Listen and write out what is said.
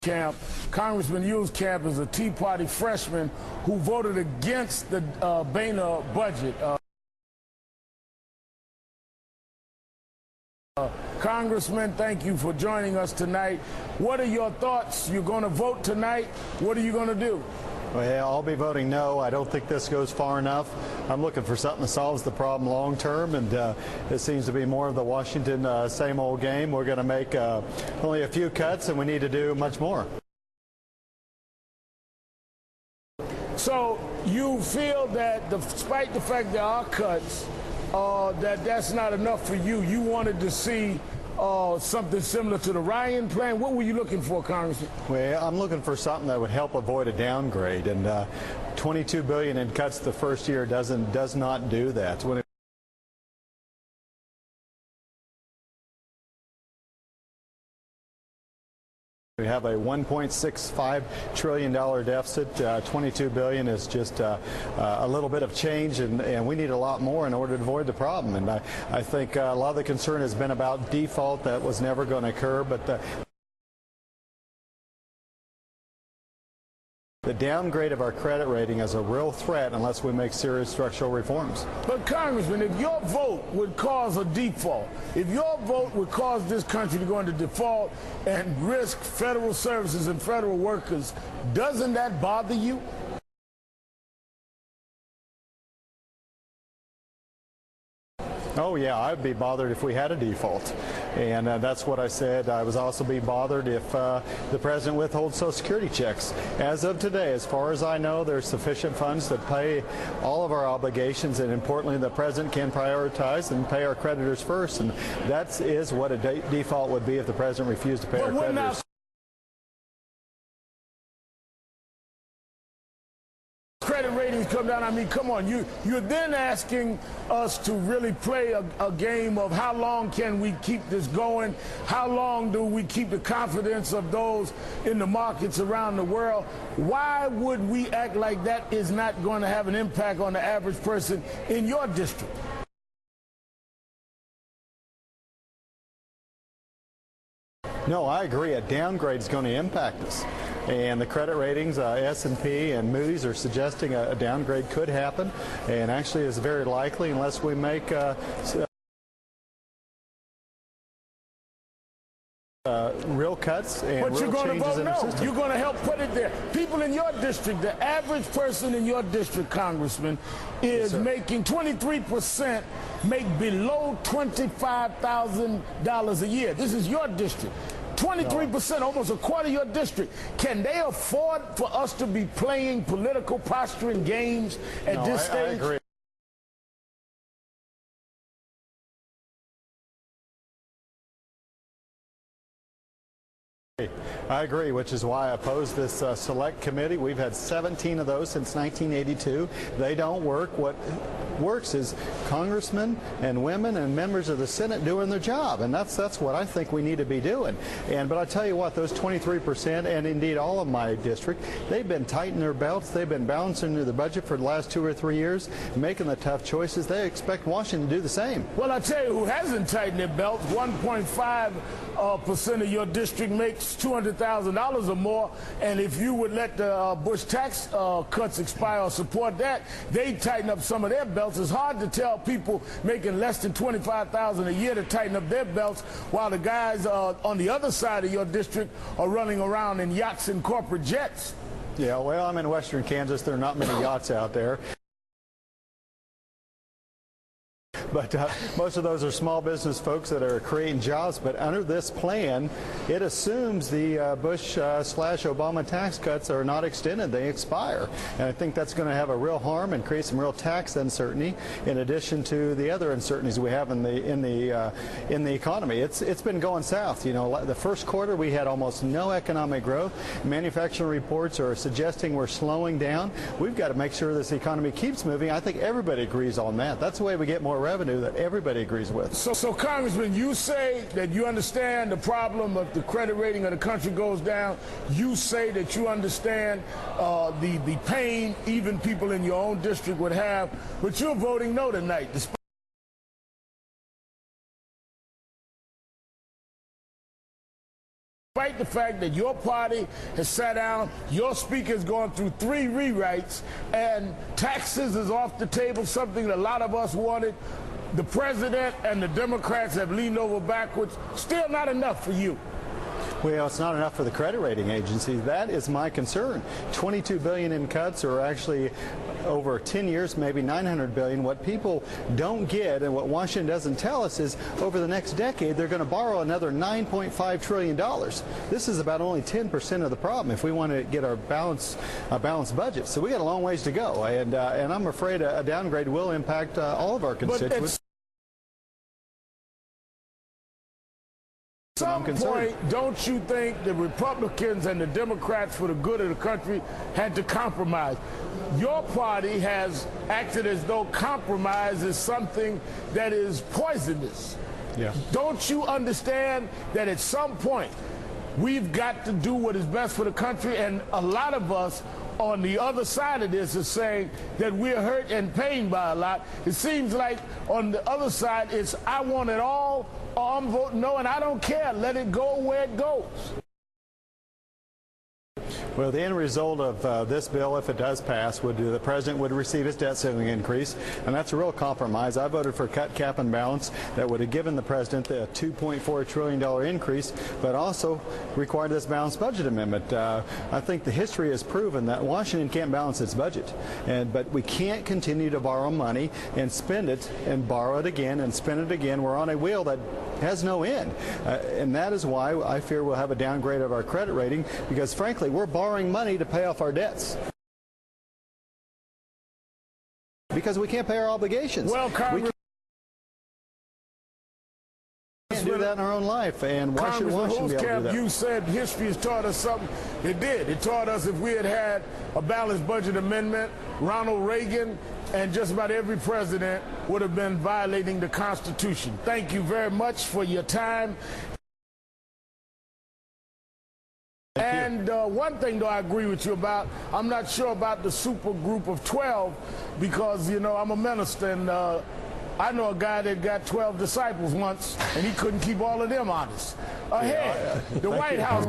camp. Congressman Yule's camp is a Tea Party freshman who voted against the Boehner budget. Congressman, thank you for joining us tonight. What are your thoughts? You're going to vote tonight. What are you going to do? Well, I'll be voting no. I don't think this goes far enough. I'm looking for something that solves the problem long term, and it seems to be more of the Washington same old game. We're going to make only a few cuts, and we need to do much more. So you feel that despite the fact there are cuts, that's not enough for you. You wanted to see something similar to the Ryan plan. What were you looking for, Congressman? Well, I'm looking for something that would help avoid a downgrade, and $22 billion in cuts the first year does not do that. We have a $1.65 trillion deficit. $22 billion is just a little bit of change, and we need a lot more in order to avoid the problem. And I think a lot of the concern has been about default. That was never going to occur, but the downgrade of our credit rating is a real threat unless we make serious structural reforms. But, Congressman, if your vote would cause a default, if your vote would cause this country to go into default and risk federal services and federal workers, doesn't that bother you? Oh, yeah, I'd be bothered if we had a default. And that's what I said. I would also be bothered if the president withholds Social Security checks. As of today, as far as I know, there's sufficient funds to pay all of our obligations, and importantly, the president can prioritize and pay our creditors first. And that is what a default would be if the president refused to pay our creditors. Credit ratings come down. I mean, come on. You're then asking us to really play a game of how long can we keep this going? How long do we keep the confidence of those in the markets around the world? Why would we act like that is not going to have an impact on the average person in your district? No, I agree. A downgrade is going to impact us. And the credit ratings, S&P and Moody's are suggesting a downgrade could happen, and actually is very likely unless we make real cuts and but real changes in the system. You're going to help put it there. People in your district, the average person in your district, Congressman, is making 23%, make below $25,000 a year. This is your district. 23%, almost a quarter of your district. Can they afford for us to be playing political posturing games at this stage? I agree. I agree, which is why I oppose this select committee. We've had 17 of those since 1982. They don't work. What works is congressmen and women and members of the Senate doing their job, and that's what I think we need to be doing. But I tell you what, those 23%, and indeed all of my district, they've been tightening their belts. They've been balancing the budget for the last 2 or 3 years, making the tough choices. They expect Washington to do the same. Well, I tell you who hasn't tightened their belts. 1.5% of your district makes $200,000 or more, and if you would let the Bush tax cuts expire or support that, they tighten up some of their belts. It's hard to tell people making less than $25,000 a year to tighten up their belts while the guys on the other side of your district are running around in yachts and corporate jets. Yeah, well, I'm in western Kansas. There are not many yachts out there. But most of those are small business folks that are creating jobs. But under this plan, it assumes the Bush/Obama tax cuts are not extended. They expire. And I think that's going to have a real harm and create some real tax uncertainty in addition to the other uncertainties we have in the economy. It's been going south. You know, the first quarter we had almost no economic growth. Manufacturing reports are suggesting we're slowing down. We've got to make sure this economy keeps moving. I think everybody agrees on that. That's the way we get more revenue that everybody agrees with. So Congressman, you say that you understand the problem of the credit rating of the country goes down. You say that you understand the pain even people in your own district would have, but you're voting no tonight. Despite despite the fact that your party has sat down, your speaker's gone through 3 rewrites, and taxes is off the table, something that a lot of us wanted. The president and the Democrats have leaned over backwards. Still not enough for you. Well, it's not enough for the credit rating agencies. That is my concern. $22 billion in cuts, or actually over 10 years, maybe $900 billion. What people don't get and what Washington doesn't tell us is over the next decade, they're going to borrow another $9.5 trillion. This is about only 10% of the problem if we want to get our balanced budget. So we got a long ways to go. And I'm afraid a downgrade will impact all of our constituents. At some point, don't you think the Republicans and the Democrats, for the good of the country, had to compromise? Your party has acted as though compromise is something that is poisonous. Yeah. Don't you understand that at some point we've got to do what is best for the country? And a lot of us on the other side of this is saying that we're hurt and pained by a lot. It seems like on the other side it's I want it all, or I'm voting no, and I don't care. Let it go where it goes. Well, the end result of this bill, if it does pass, would be the president would receive his debt ceiling increase, and that's a real compromise. I voted for cut, cap, and balance that would have given the president a $2.4 trillion increase, but also required this balanced budget amendment. I think the history has proven that Washington can't balance its budget, but we can't continue to borrow money and spend it and borrow it again and spend it again. We're on a wheel that has no end, and that is why I fear we'll have a downgrade of our credit rating, because frankly we're borrowing money to pay off our debts because we can't pay our obligations. Well, Congress, we can't do that in our own life, and why should Washington be able to do that? You said history has taught us something. It did. It taught us if we had had a balanced budget amendment, Ronald Reagan and just about every president would have been violating the Constitution. Thank you very much for your time. And one thing, though, I agree with you about, I'm not sure about the super group of 12 because, you know, I'm a minister, and I know a guy that got 12 disciples once, and he couldn't keep all of them honest. Ahead, the White House.